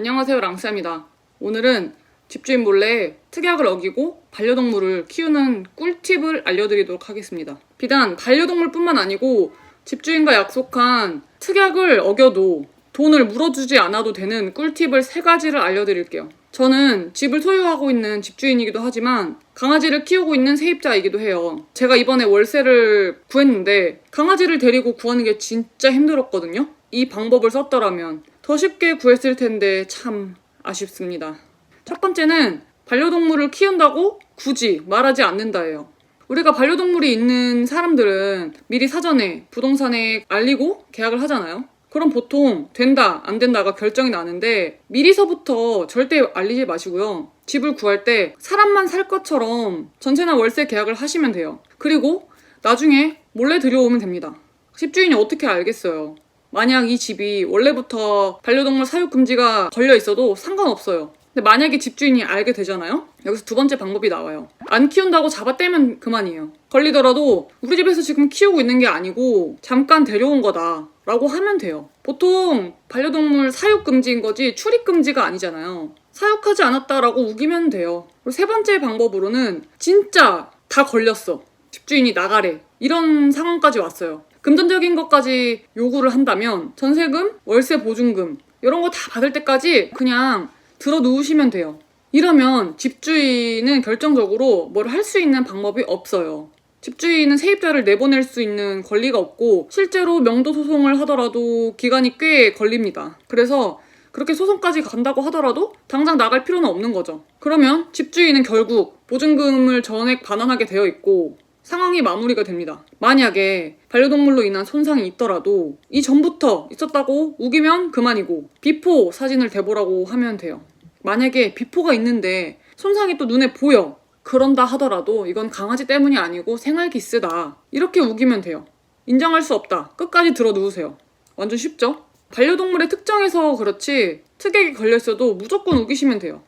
안녕하세요, 랑스입니다. 오늘은 집주인 몰래 특약을 어기고 반려동물을 키우는 꿀팁을 알려드리도록 하겠습니다. 비단 반려동물뿐만 아니고 집주인과 약속한 특약을 어겨도 돈을 물어주지 않아도 되는 꿀팁을 3가지를 알려드릴게요. 저는 집을 소유하고 있는 집주인이기도 하지만 강아지를 키우고 있는 세입자이기도 해요. 제가 이번에 월세를 구했는데 강아지를 데리고 구하는 게 진짜 힘들었거든요. 이 방법을 썼더라면 더 쉽게 구했을 텐데 참 아쉽습니다. 첫 번째는 반려동물을 키운다고 굳이 말하지 않는다예요. 우리가 반려동물이 있는 사람들은 미리 사전에 부동산에 알리고 계약을 하잖아요. 그럼 보통 된다, 안 된다가 결정이 나는데 미리서부터 절대 알리지 마시고요. 집을 구할 때 사람만 살 것처럼 전세나 월세 계약을 하시면 돼요. 그리고 나중에 몰래 들여오면 됩니다. 집주인이 어떻게 알겠어요? 만약 이 집이 원래부터 반려동물 사육 금지가 걸려 있어도 상관없어요. 근데 만약에 집주인이 알게 되잖아요? 여기서 2번째 방법이 나와요. 안 키운다고 잡아떼면 그만이에요. 걸리더라도 우리 집에서 지금 키우고 있는 게 아니고 잠깐 데려온 거다 라고 하면 돼요. 보통 반려동물 사육 금지인 거지 출입 금지가 아니잖아요. 사육하지 않았다라고 우기면 돼요. 그리고 3번째 방법으로는 진짜 다 걸렸어. 집주인이 나가래. 이런 상황까지 왔어요. 금전적인 것까지 요구를 한다면 전세금, 월세 보증금 이런 거 다 받을 때까지 그냥 들어 누우시면 돼요. 이러면 집주인은 결정적으로 뭘 할 수 있는 방법이 없어요. 집주인은 세입자를 내보낼 수 있는 권리가 없고 실제로 명도 소송을 하더라도 기간이 꽤 걸립니다. 그래서 그렇게 소송까지 간다고 하더라도 당장 나갈 필요는 없는 거죠. 그러면 집주인은 결국 보증금을 전액 반환하게 되어 있고 상황이 마무리가 됩니다. 만약에 반려동물로 인한 손상이 있더라도 이전부터 있었다고 우기면 그만이고 비포 사진을 대보라고 하면 돼요. 만약에 비포가 있는데 손상이 또 눈에 보여. 그런다 하더라도 이건 강아지 때문이 아니고 생활기스다. 이렇게 우기면 돼요. 인정할 수 없다. 끝까지 들어 누우세요. 완전 쉽죠? 반려동물의 특정에서 그렇지 특약이 걸렸어도 무조건 우기시면 돼요.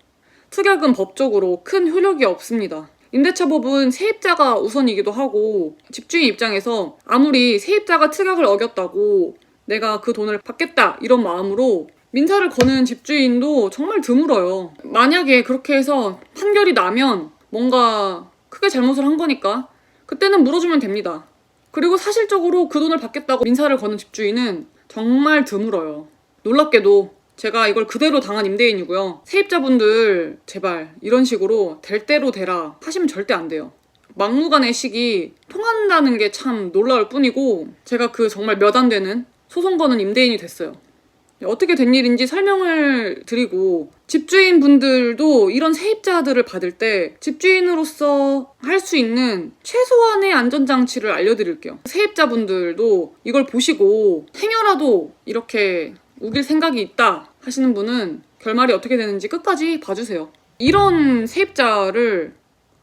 특약은 법적으로 큰 효력이 없습니다. 임대차법은 세입자가 우선이기도 하고 집주인 입장에서 아무리 세입자가 특약을 어겼다고 내가 그 돈을 받겠다 이런 마음으로 민사를 거는 집주인도 정말 드물어요. 만약에 그렇게 해서 판결이 나면 뭔가 크게 잘못을 한 거니까 그때는 물어주면 됩니다. 그리고 사실적으로 그 돈을 받겠다고 민사를 거는 집주인은 정말 드물어요. 놀랍게도 제가 이걸 그대로 당한 임대인이고요. 세입자분들 제발 이런 식으로 될 대로 되라 하시면 절대 안 돼요. 막무가내 식이 통한다는 게 참 놀라울 뿐이고 제가 그 정말 몇 안 되는 소송 거는 임대인이 됐어요. 어떻게 된 일인지 설명을 드리고 집주인분들도 이런 세입자들을 받을 때 집주인으로서 할 수 있는 최소한의 안전장치를 알려드릴게요. 세입자분들도 이걸 보시고 행여라도 이렇게 우길 생각이 있다 하시는 분은 결말이 어떻게 되는지 끝까지 봐주세요. 이런 세입자를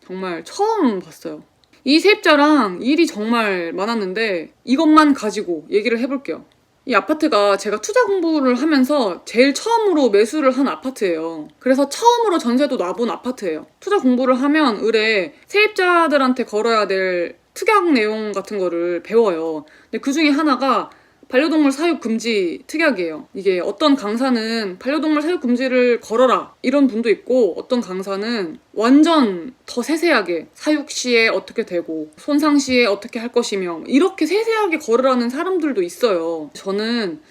정말 처음 봤어요. 이 세입자랑 일이 정말 많았는데 이것만 가지고 얘기를 해볼게요. 이 아파트가 제가 투자 공부를 하면서 제일 처음으로 매수를 한 아파트예요. 그래서 처음으로 전세도 놔본 아파트예요. 투자 공부를 하면 의뢰 세입자들한테 걸어야 될 특약 내용 같은 거를 배워요. 근데 그 중에 하나가 반려동물 사육 금지 특약이에요. 이게 어떤 강사는 반려동물 사육 금지를 걸어라 이런 분도 있고 어떤 강사는 완전 더 세세하게 사육 시에 어떻게 되고 손상 시에 어떻게 할 것이며 이렇게 세세하게 걸으라는 사람들도 있어요. 저는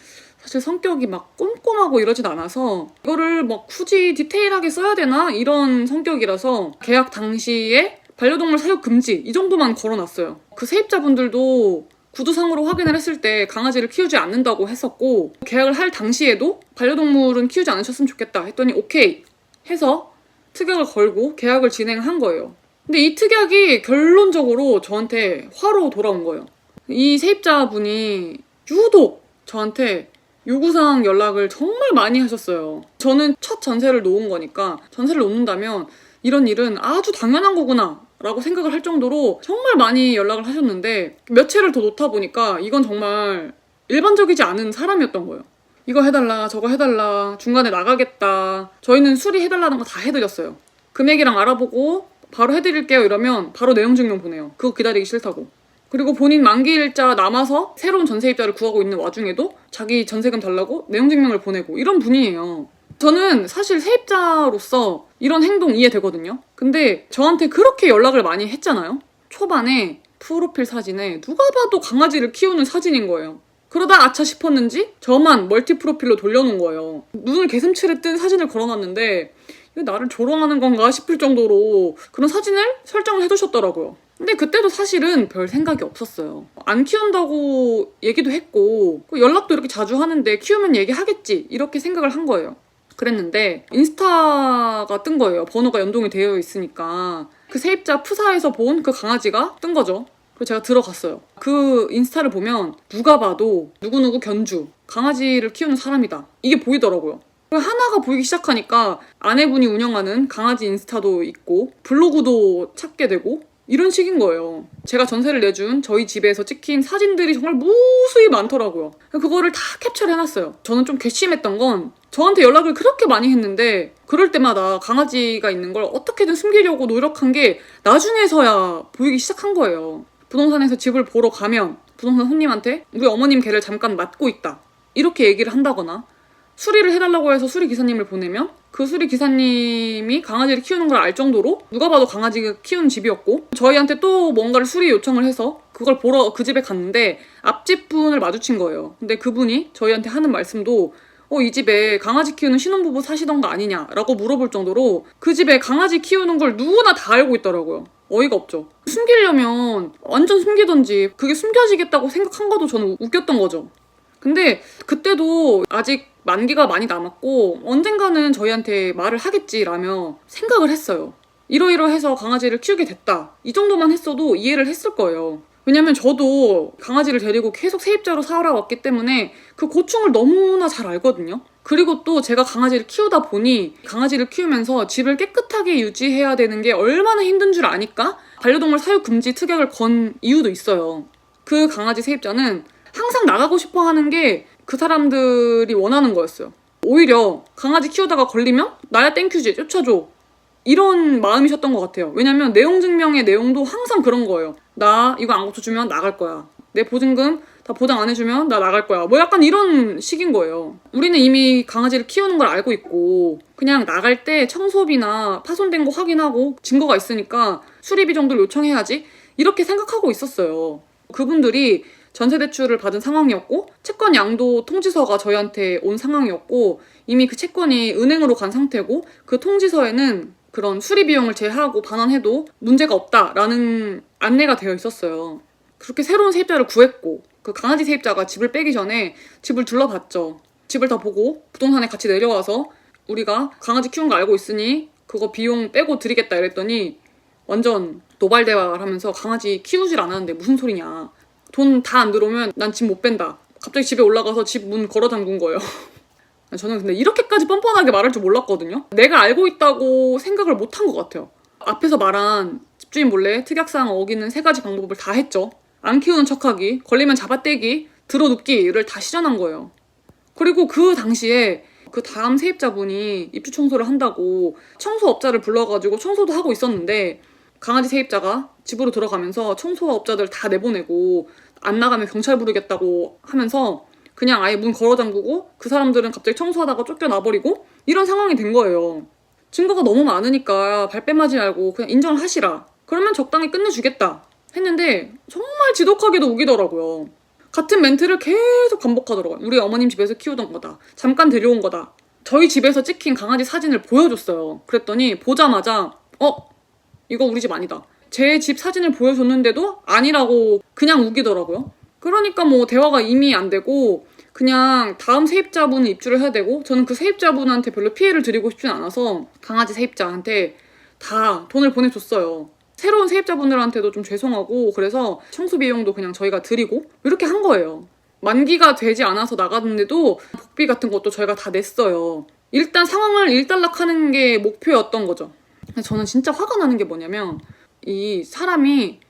사실 성격이 막 꼼꼼하고 이러진 않아서 이거를 막 굳이 디테일하게 써야 되나 이런 성격이라서 계약 당시에 반려동물 사육 금지 이 정도만 걸어놨어요. 그 세입자분들도 구두상으로 확인을 했을 때 강아지를 키우지 않는다고 했었고 계약을 할 당시에도 반려동물은 키우지 않으셨으면 좋겠다 했더니 오케이 해서 특약을 걸고 계약을 진행한 거예요. 근데 이 특약이 결론적으로 저한테 화로 돌아온 거예요. 이 세입자분이 유독 저한테 요구사항 연락을 정말 많이 하셨어요. 저는 첫 전세를 놓은 거니까 전세를 놓는다면 이런 일은 아주 당연한 거구나 라고 생각을 할 정도로 정말 많이 연락을 하셨는데 몇 채를 더 놓다 보니까 이건 정말 일반적이지 않은 사람이었던 거예요. 이거 해달라 저거 해달라 중간에 나가겠다 저희는 수리해달라는 거 다 해드렸어요. 금액이랑 알아보고 바로 해드릴게요 이러면 바로 내용증명 보내요. 그거 기다리기 싫다고. 그리고 본인 만기일자 남아서 새로운 전세입자를 구하고 있는 와중에도 자기 전세금 달라고 내용증명을 보내고 이런 분이에요. 저는 사실 세입자로서 이런 행동 이해되거든요. 근데 저한테 그렇게 연락을 많이 했잖아요. 초반에 프로필 사진에 누가 봐도 강아지를 키우는 사진인 거예요. 그러다 아차 싶었는지 저만 멀티 프로필로 돌려놓은 거예요. 눈을 개슴츠레 뜬 사진을 걸어놨는데 이거 나를 조롱하는 건가 싶을 정도로 그런 사진을 설정을 해두셨더라고요. 근데 그때도 사실은 별 생각이 없었어요. 안 키운다고 얘기도 했고 연락도 이렇게 자주 하는데 키우면 얘기하겠지 이렇게 생각을 한 거예요. 그랬는데 인스타가 뜬 거예요. 번호가 연동이 되어 있으니까 그 세입자 프사에서 본 그 강아지가 뜬 거죠. 그래서 제가 들어갔어요. 그 인스타를 보면 누가 봐도 누구누구 견주 강아지를 키우는 사람이다 이게 보이더라고요. 하나가 보이기 시작하니까 아내분이 운영하는 강아지 인스타도 있고 블로그도 찾게 되고 이런 식인 거예요. 제가 전세를 내준 저희 집에서 찍힌 사진들이 정말 무수히 많더라고요. 그거를 다 캡처를 해놨어요. 저는 좀 괘씸했던 건 저한테 연락을 그렇게 많이 했는데 그럴 때마다 강아지가 있는 걸 어떻게든 숨기려고 노력한 게 나중에서야 보이기 시작한 거예요. 부동산에서 집을 보러 가면 부동산 손님한테 우리 어머님 개를 잠깐 맡고 있다 이렇게 얘기를 한다거나 수리를 해달라고 해서 수리 기사님을 보내면 그 수리 기사님이 강아지를 키우는 걸 알 정도로 누가 봐도 강아지가 키우는 집이었고 저희한테 또 뭔가를 수리 요청을 해서 그걸 보러 그 집에 갔는데 앞집 분을 마주친 거예요. 근데 그분이 저희한테 하는 말씀도 이 집에 강아지 키우는 신혼부부 사시던 거 아니냐라고 물어볼 정도로 그 집에 강아지 키우는 걸 누구나 다 알고 있더라고요. 어이가 없죠. 숨기려면 완전 숨기던지 그게 숨겨지겠다고 생각한 것도 저는 웃겼던 거죠. 근데 그때도 아직 만기가 많이 남았고 언젠가는 저희한테 말을 하겠지라며 생각을 했어요. 이러이러해서 강아지를 키우게 됐다. 이 정도만 했어도 이해를 했을 거예요. 왜냐면 저도 강아지를 데리고 계속 세입자로 살아왔기 때문에 그 고충을 너무나 잘 알거든요. 그리고 또 제가 강아지를 키우다 보니 강아지를 키우면서 집을 깨끗하게 유지해야 되는 게 얼마나 힘든 줄 아니까 반려동물 사육 금지 특약을 건 이유도 있어요. 그 강아지 세입자는 항상 나가고 싶어 하는 게 그 사람들이 원하는 거였어요. 오히려 강아지 키우다가 걸리면 나야 땡큐지 쫓아줘 이런 마음이셨던 것 같아요. 왜냐면 내용 증명의 내용도 항상 그런 거예요. 나 이거 안 고쳐주면 나갈 거야. 내 보증금 다 보장 안 해주면 나 나갈 거야. 뭐 약간 이런 식인 거예요. 우리는 이미 강아지를 키우는 걸 알고 있고 그냥 나갈 때 청소비나 파손된 거 확인하고 증거가 있으니까 수리비 정도를 요청해야지 이렇게 생각하고 있었어요. 그분들이 전세대출을 받은 상황이었고 채권 양도 통지서가 저희한테 온 상황이었고 이미 그 채권이 은행으로 간 상태고 그 통지서에는 그런 수리 비용을 제하고 반환해도 문제가 없다라는 안내가 되어 있었어요. 그렇게 새로운 세입자를 구했고 그 강아지 세입자가 집을 빼기 전에 집을 둘러봤죠. 집을 다 보고 부동산에 같이 내려와서 우리가 강아지 키우는 거 알고 있으니 그거 비용 빼고 드리겠다 이랬더니 완전 노발 대화를 하면서 강아지 키우질 않았는데 무슨 소리냐. 돈 다 안 들어오면 난 집 못 뺀다. 갑자기 집에 올라가서 집 문 걸어 잠근 거예요. 저는 근데 이렇게까지 뻔뻔하게 말할 줄 몰랐거든요. 내가 알고 있다고 생각을 못한 것 같아요. 앞에서 말한 집주인 몰래 특약사항 어기는 3가지 방법을 다 했죠. 안 키우는 척하기, 걸리면 잡아떼기, 들어눕기를 다 시전한 거예요. 그리고 그 당시에 그 다음 세입자분이 입주 청소를 한다고 청소업자를 불러가지고 청소도 하고 있었는데 강아지 세입자가 집으로 들어가면서 청소업자들 다 내보내고 안 나가면 경찰 부르겠다고 하면서 그냥 아예 문 걸어 잠그고 그 사람들은 갑자기 청소하다가 쫓겨나버리고 이런 상황이 된 거예요. 증거가 너무 많으니까 발뺌하지 말고 그냥 인정을 하시라. 그러면 적당히 끝내주겠다 했는데 정말 지독하게도 우기더라고요. 같은 멘트를 계속 반복하더라고요. 우리 어머님 집에서 키우던 거다. 잠깐 데려온 거다. 저희 집에서 찍힌 강아지 사진을 보여줬어요. 그랬더니 보자마자 이거 우리 집 아니다. 제 집 사진을 보여줬는데도 아니라고 그냥 우기더라고요. 그러니까 뭐 대화가 이미 안 되고 그냥 다음 세입자분은 입주를 해야 되고 저는 그 세입자분한테 별로 피해를 드리고 싶진 않아서 강아지 세입자한테 다 돈을 보내줬어요. 새로운 세입자분들한테도 좀 죄송하고 그래서 청소 비용도 그냥 저희가 드리고 이렇게 한 거예요. 만기가 되지 않아서 나갔는데도 복비 같은 것도 저희가 다 냈어요. 일단 상황을 일단락하는 게 목표였던 거죠. 저는 진짜 화가 나는 게 뭐냐면 이 사람이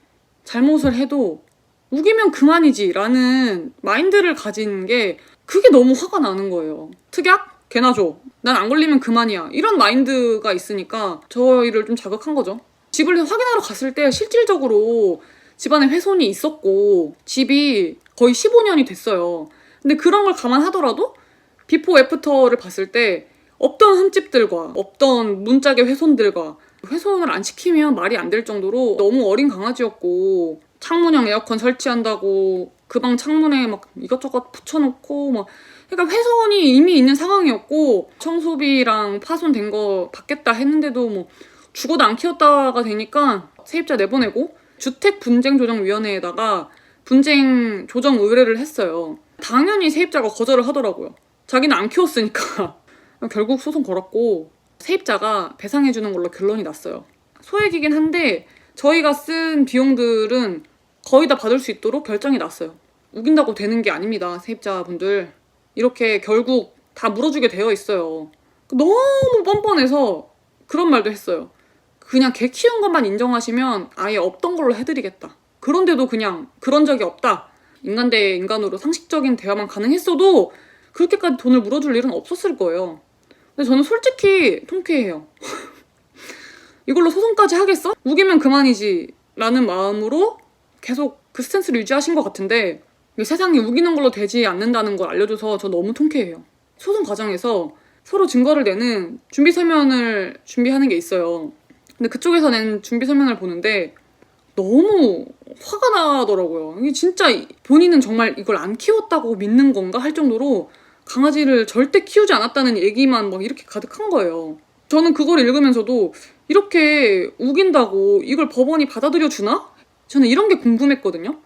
잘못을 해도 우기면 그만이지 라는 마인드를 가진 게 그게 너무 화가 나는 거예요. 특약? 개나 줘. 난 안 걸리면 그만이야. 이런 마인드가 있으니까 저희를 좀 자극한 거죠. 집을 확인하러 갔을 때 실질적으로 집안에 훼손이 있었고 집이 거의 15년이 됐어요. 근데 그런 걸 감안하더라도 비포 애프터를 봤을 때 없던 흠집들과 없던 문짝의 훼손들과 훼손을 안 시키면 말이 안 될 정도로 너무 어린 강아지였고 창문형 에어컨 설치한다고 그 방 창문에 막 이것저것 붙여놓고 막 그러니까 훼손이 이미 있는 상황이었고 청소비랑 파손된 거 받겠다 했는데도 뭐 죽어도 안 키웠다가 되니까 세입자 내보내고 주택분쟁조정위원회에다가 분쟁 조정 의뢰를 했어요. 당연히 세입자가 거절을 하더라고요. 자기는 안 키웠으니까. 결국 소송 걸었고 세입자가 배상해주는 걸로 결론이 났어요. 소액이긴 한데 저희가 쓴 비용들은 거의 다 받을 수 있도록 결정이 났어요. 우긴다고 되는 게 아닙니다, 세입자분들. 이렇게 결국 다 물어주게 되어 있어요. 너무 뻔뻔해서 그런 말도 했어요. 그냥 개 키운 것만 인정하시면 아예 없던 걸로 해드리겠다. 그런데도 그냥 그런 적이 없다. 인간 대 인간으로 상식적인 대화만 가능했어도 그렇게까지 돈을 물어줄 일은 없었을 거예요. 근데 저는 솔직히 통쾌해요. 이걸로 소송까지 하겠어? 우기면 그만이지 라는 마음으로 계속 그 스탠스를 유지하신 것 같은데 세상이 우기는 걸로 되지 않는다는 걸 알려줘서 저 너무 통쾌해요. 소송 과정에서 서로 증거를 내는 준비 서면을 준비하는 게 있어요. 근데 그쪽에서 낸 준비 서면을 보는데 너무 화가 나더라고요. 이게 진짜 본인은 정말 이걸 안 키웠다고 믿는 건가 할 정도로 강아지를 절대 키우지 않았다는 얘기만 막 이렇게 가득한 거예요. 저는 그걸 읽으면서도 이렇게 우긴다고 이걸 법원이 받아들여 주나? 저는 이런 게 궁금했거든요.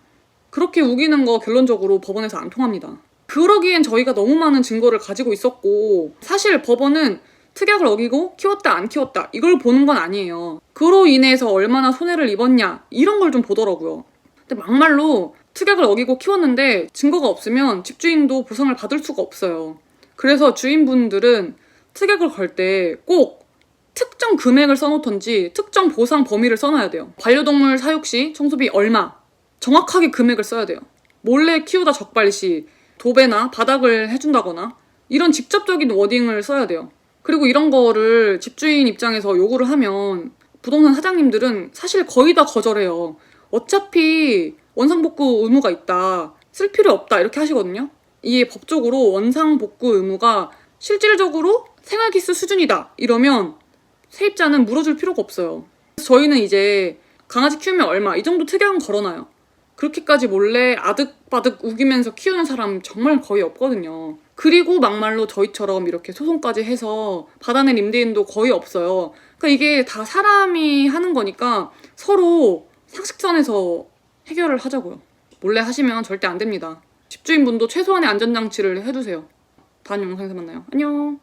그렇게 우기는 거 결론적으로 법원에서 안 통합니다. 그러기엔 저희가 너무 많은 증거를 가지고 있었고 사실 법원은 특약을 어기고 키웠다 안 키웠다 이걸 보는 건 아니에요. 그로 인해서 얼마나 손해를 입었냐 이런 걸 좀 보더라고요. 근데 막말로 특약을 어기고 키웠는데 증거가 없으면 집주인도 보상을 받을 수가 없어요. 그래서 주인분들은 특약을 걸 때 꼭 특정 금액을 써놓던지 특정 보상 범위를 써놔야 돼요. 반려동물 사육 시 청소비 얼마 정확하게 금액을 써야 돼요. 몰래 키우다 적발 시 도배나 바닥을 해준다거나 이런 직접적인 워딩을 써야 돼요. 그리고 이런 거를 집주인 입장에서 요구를 하면 부동산 사장님들은 사실 거의 다 거절해요. 어차피 원상복구 의무가 있다. 쓸 필요 없다. 이렇게 하시거든요. 이게 법적으로 원상복구 의무가 실질적으로 생활기수 수준이다. 이러면 세입자는 물어줄 필요가 없어요. 저희는 이제 강아지 키우면 얼마 이 정도 특약은 걸어놔요. 그렇게까지 몰래 아득바득 우기면서 키우는 사람 정말 거의 없거든요. 그리고 막말로 저희처럼 이렇게 소송까지 해서 받아낸 임대인도 거의 없어요. 그러니까 이게 다 사람이 하는 거니까 서로 상식선에서 해결을 하자고요. 몰래 하시면 절대 안 됩니다. 집주인분도 최소한의 안전장치를 해두세요. 다음 영상에서 만나요. 안녕.